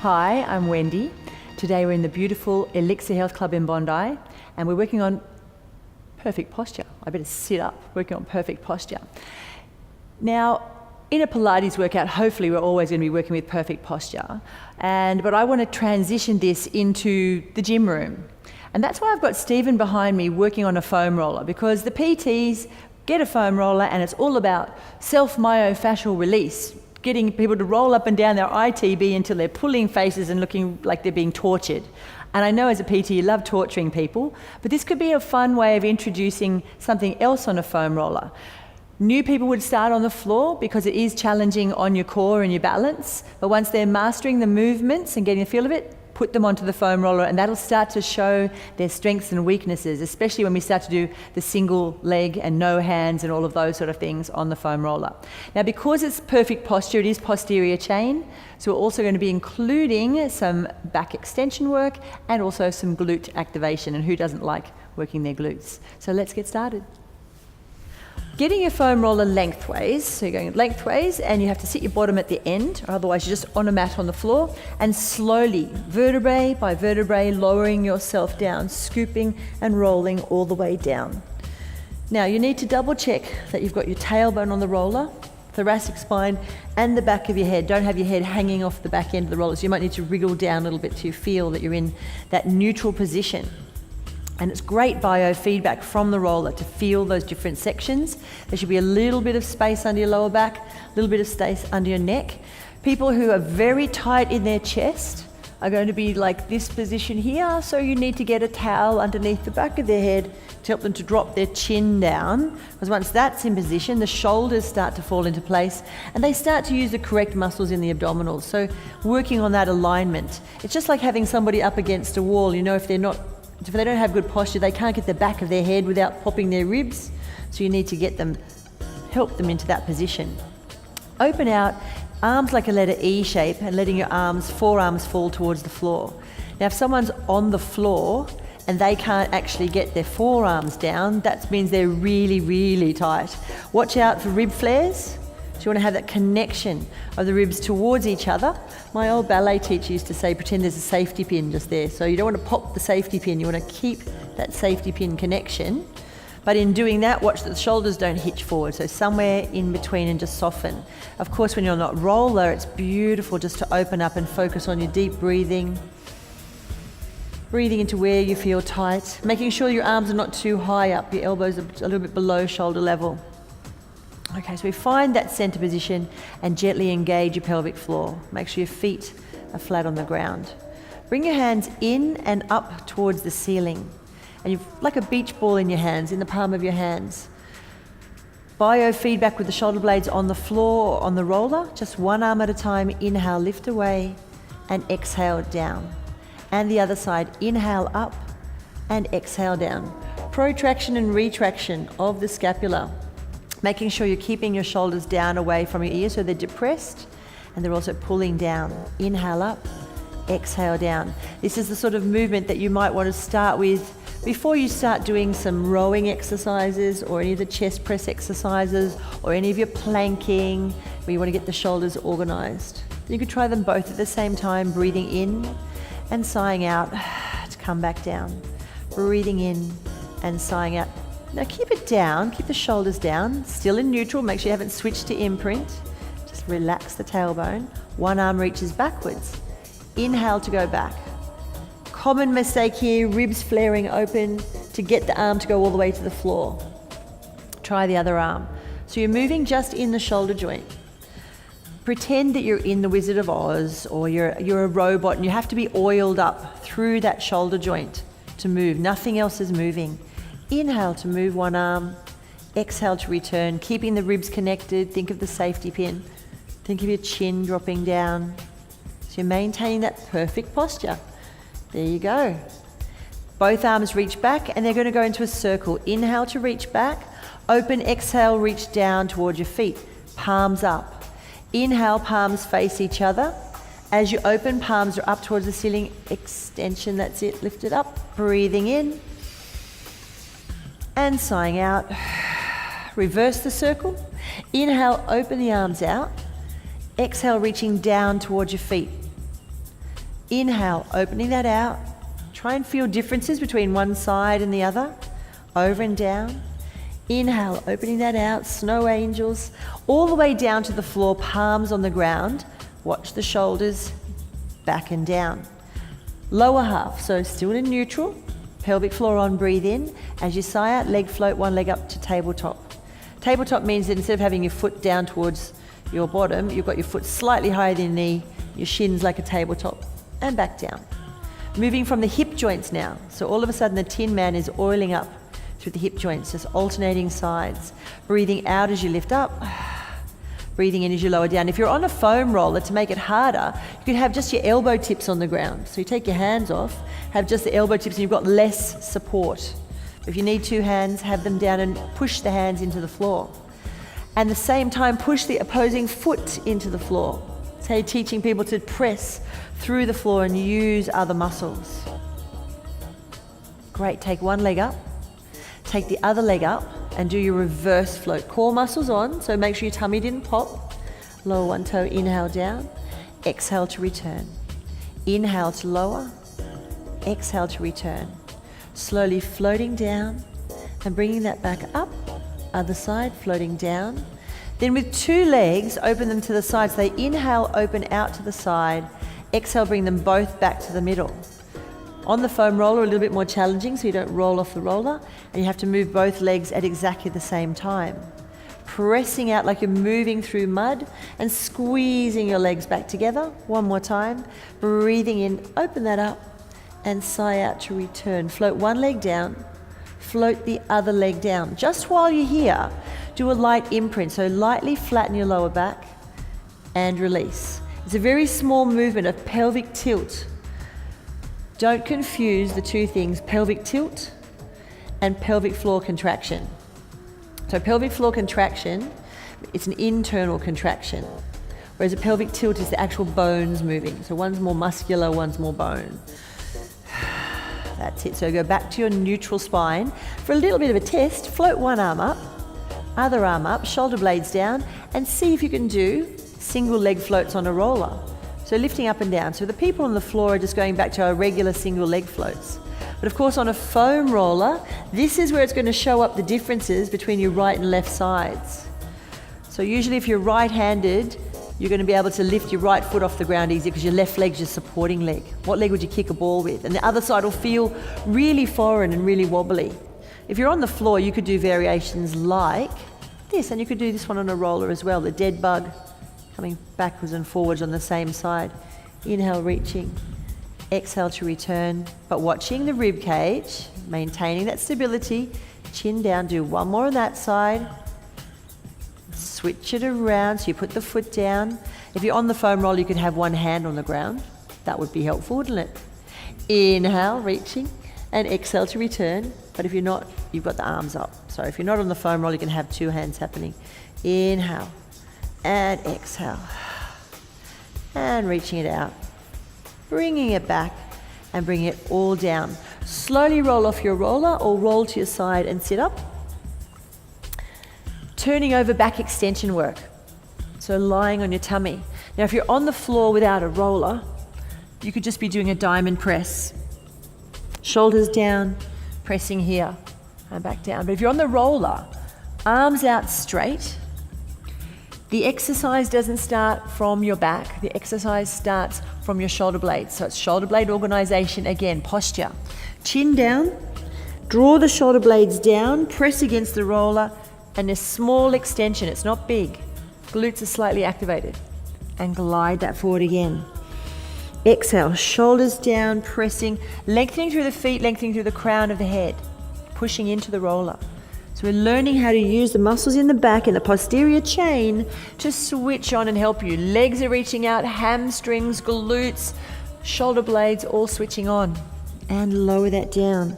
Hi, I'm Wendi. Today we're in the beautiful Elixir Health Club in Bondi and we're working on perfect posture. I better sit up, working on perfect posture. Now, in a Pilates workout, hopefully we're always going to be working with perfect posture, but I want to transition this into the gym room. And that's why I've got Stephen behind me working on a foam roller, because the PTs get a foam roller and it's all about self-myofascial release, getting people to roll up and down their ITB until they're pulling faces and looking like they're being tortured. And I know as a PT you love torturing people, but this could be a fun way of introducing something else on a foam roller. New people would start on the floor because it is challenging on your core and your balance, but once they're mastering the movements and getting a feel of it, put them onto the foam roller and that'll start to show their strengths and weaknesses, especially when we start to do the single leg and no hands and all of those sort of things on the foam roller. Now, because it's perfect posture, it is posterior chain, so we're also going to be including some back extension work and also some glute activation, and who doesn't like working their glutes? So let's get started. Getting your foam roller lengthways, so you're going lengthways and you have to sit your bottom at the end, or otherwise you're just on a mat on the floor, and slowly, vertebrae by vertebrae, lowering yourself down, scooping and rolling all the way down. Now you need to double check that you've got your tailbone on the roller, thoracic spine and the back of your head. Don't have your head hanging off the back end of the roller, so you might need to wriggle down a little bit to feel that you're in that neutral position. And it's great biofeedback from the roller to feel those different sections. There should be a little bit of space under your lower back, a little bit of space under your neck. People who are very tight in their chest are going to be like this position here, so you need to get a towel underneath the back of their head to help them to drop their chin down, because once that's in position, the shoulders start to fall into place and they start to use the correct muscles in the abdominals. So working on that alignment. It's just like having somebody up against a wall. You know, if they don't have good posture, they can't get the back of their head without popping their ribs. So you need to help them into that position. Open out, arms like a letter E shape, and letting your forearms fall towards the floor. Now if someone's on the floor and they can't actually get their forearms down, that means they're really, really tight. Watch out for rib flares. So you want to have that connection of the ribs towards each other. My old ballet teacher used to say, pretend there's a safety pin just there. So you don't want to pop the safety pin, you want to keep that safety pin connection. But in doing that, watch that the shoulders don't hitch forward. So somewhere in between and just soften. Of course, when you're on that roller, it's beautiful just to open up and focus on your deep breathing. Breathing into where you feel tight. Making sure your arms are not too high up, your elbows are a little bit below shoulder level. Okay, so we find that center position and gently engage your pelvic floor. Make sure your feet are flat on the ground. Bring your hands in and up towards the ceiling. And you've like a beach ball in your hands, in the palm of your hands. Biofeedback with the shoulder blades on the floor or on the roller. Just one arm at a time. Inhale, lift away, and exhale down. And the other side, inhale up and exhale down. Protraction and retraction of the scapula. Making sure you're keeping your shoulders down away from your ears so they're depressed and they're also pulling down. Inhale up, exhale down. This is the sort of movement that you might want to start with before you start doing some rowing exercises or any of the chest press exercises or any of your planking where you want to get the shoulders organized. You could try them both at the same time, breathing in and sighing out to come back down. Breathing in and sighing out. Now keep it down, keep the shoulders down, still in neutral, make sure you haven't switched to imprint. Just relax the tailbone. One arm reaches backwards. Inhale to go back. Common mistake here, ribs flaring open to get the arm to go all the way to the floor. Try the other arm. So you're moving just in the shoulder joint. Pretend that you're in the Wizard of Oz or you're a robot and you have to be oiled up through that shoulder joint to move. Nothing else is moving. Inhale to move one arm, exhale to return, keeping the ribs connected. Think of the safety pin. Think of your chin dropping down. So you're maintaining that perfect posture. There you go. Both arms reach back and they're going to go into a circle. Inhale to reach back, open, exhale, reach down towards your feet. Palms up. Inhale, palms face each other. As you open, palms are up towards the ceiling. Extension, that's it, lift it up. Breathing in. And sighing out. Reverse the circle. Inhale, open the arms out. Exhale, reaching down towards your feet. Inhale, opening that out. Try and feel differences between one side and the other. Over and down. Inhale, opening that out, snow angels, all the way down to the floor, palms on the ground. Watch the shoulders, back and down. Lower half, so still in neutral, pelvic floor on, breathe in. As you sigh out, leg float, one leg up to tabletop. Tabletop means that instead of having your foot down towards your bottom, you've got your foot slightly higher than your knee, your shins like a tabletop, and back down. Moving from the hip joints now, so all of a sudden the Tin Man is oiling up through the hip joints, just alternating sides. Breathing out as you lift up, breathing in as you lower down. If you're on a foam roller, to make it harder, you could have just your elbow tips on the ground. So you take your hands off, have just the elbow tips, and you've got less support. If you need two hands, have them down and push the hands into the floor. And at the same time, push the opposing foot into the floor. So you're teaching people to press through the floor and use other muscles. Great, take one leg up. Take the other leg up and do your reverse float. Core muscles on, so make sure your tummy didn't pop. Lower one toe, inhale down. Exhale to return. Inhale to lower. Exhale to return. Slowly floating down and bringing that back up. Other side, floating down. Then with two legs, open them to the sides. They inhale, open out to the side. Exhale, bring them both back to the middle. On the foam roller, a little bit more challenging, so you don't roll off the roller, and you have to move both legs at exactly the same time. Pressing out like you're moving through mud and squeezing your legs back together. One more time. Breathing in, open that up, and sigh out to return. Float one leg down, float the other leg down. Just while you're here, do a light imprint, so lightly flatten your lower back and release. It's a very small movement of pelvic tilt. Don't confuse the two things, pelvic tilt and pelvic floor contraction. So pelvic floor contraction, it's an internal contraction, whereas a pelvic tilt is the actual bones moving. So one's more muscular, one's more bone. That's it. So go back to your neutral spine. For a little bit of a test, float one arm up, other arm up, shoulder blades down, and see if you can do single leg floats on a roller. So lifting up and down. So the people on the floor are just going back to our regular single leg floats. But of course on a foam roller, this is where it's going to show up the differences between your right and left sides. So usually if you're right-handed, you're going to be able to lift your right foot off the ground easy because your left leg's your supporting leg. What leg would you kick a ball with? And the other side will feel really foreign and really wobbly. If you're on the floor, you could do variations like this, and you could do this one on a roller as well, the dead bug, coming backwards and forwards on the same side. Inhale, reaching. Exhale to return, but watching the rib cage, maintaining that stability. Chin down, do one more on that side. Switch it around, so you put the foot down. If you're on the foam roll, you could have one hand on the ground. That would be helpful, wouldn't it? Inhale, reaching, and exhale to return. But if you're not, you've got the arms up. So if you're not on the foam roll, you can have two hands happening. Inhale. And exhale, and reaching it out, bringing it back and bringing it all down. Slowly roll off your roller or roll to your side and sit up. Turning over back extension work, so lying on your tummy. Now if you're on the floor without a roller, you could just be doing a diamond press. Shoulders down, pressing here and back down. But if you're on the roller, arms out straight. The exercise doesn't start from your back. The exercise starts from your shoulder blades. So it's shoulder blade organization, again, posture. Chin down, draw the shoulder blades down, press against the roller, and a small extension, it's not big. Glutes are slightly activated. And glide that forward again. Exhale, shoulders down, pressing, lengthening through the feet, lengthening through the crown of the head, pushing into the roller. So we're learning how to use the muscles in the back and the posterior chain to switch on and help you. Legs are reaching out, hamstrings, glutes, shoulder blades all switching on. And lower that down.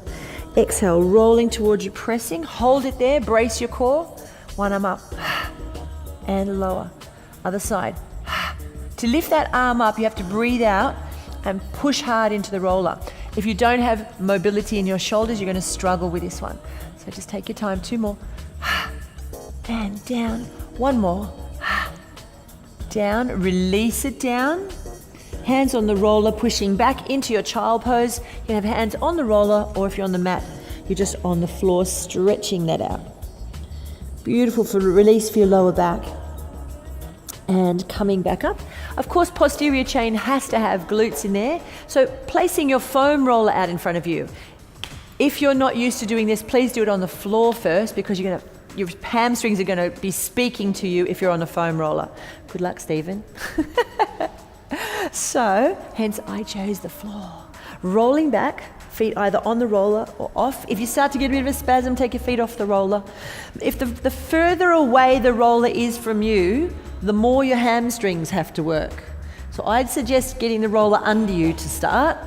Exhale, rolling towards you, pressing. Hold it there, brace your core. One arm up and lower. Other side. To lift that arm up, you have to breathe out and push hard into the roller. If you don't have mobility in your shoulders, you're going to struggle with this one. So just take your time, two more. And down, one more. Down, release it down. hands on the roller, pushing back into your child pose. You can have hands on the roller, or if you're on the mat, you're just on the floor, stretching that out. Beautiful for release for your lower back. And coming back up. Of course, posterior chain has to have glutes in there. So placing your foam roller out in front of you. If you're not used to doing this, please do it on the floor first, because your hamstrings are going to be speaking to you if you're on a foam roller. Good luck, Stephen. So, hence I chose the floor. Rolling back, feet either on the roller or off. If you start to get a bit of a spasm, take your feet off the roller. If the further away the roller is from you, the more your hamstrings have to work. So I'd suggest getting the roller under you to start,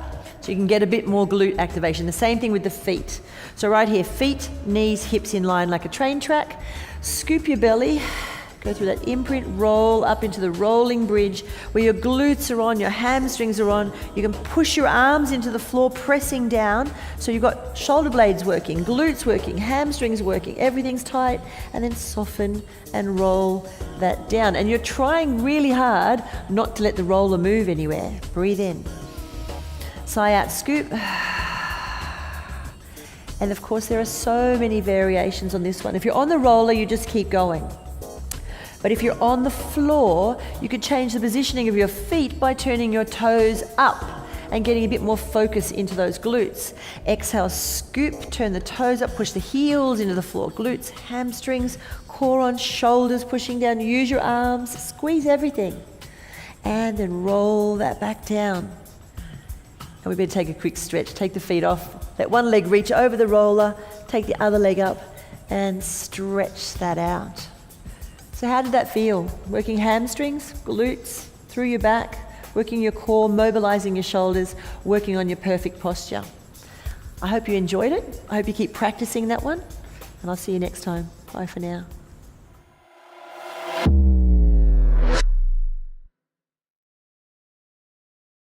so you can get a bit more glute activation. The same thing with the feet. So right here, feet, knees, hips in line like a train track. Scoop your belly, go through that imprint, roll up into the rolling bridge where your glutes are on, your hamstrings are on. You can push your arms into the floor, pressing down. So you've got shoulder blades working, glutes working, hamstrings working, everything's tight, and then soften and roll that down. And you're trying really hard not to let the roller move anywhere. Breathe in. Sigh out, scoop. And of course, there are so many variations on this one. If you're on the roller, you just keep going. But if you're on the floor, you could change the positioning of your feet by turning your toes up and getting a bit more focus into those glutes. Exhale, scoop, turn the toes up, push the heels into the floor. Glutes, hamstrings, core on, shoulders pushing down. Use your arms, squeeze everything. And then roll that back down. And we better take a quick stretch. Take the feet off. Let one leg reach over the roller. Take the other leg up and stretch that out. So how did that feel? Working hamstrings, glutes, through your back, working your core, mobilizing your shoulders, working on your perfect posture. I hope you enjoyed it. I hope you keep practicing that one. And I'll see you next time. Bye for now.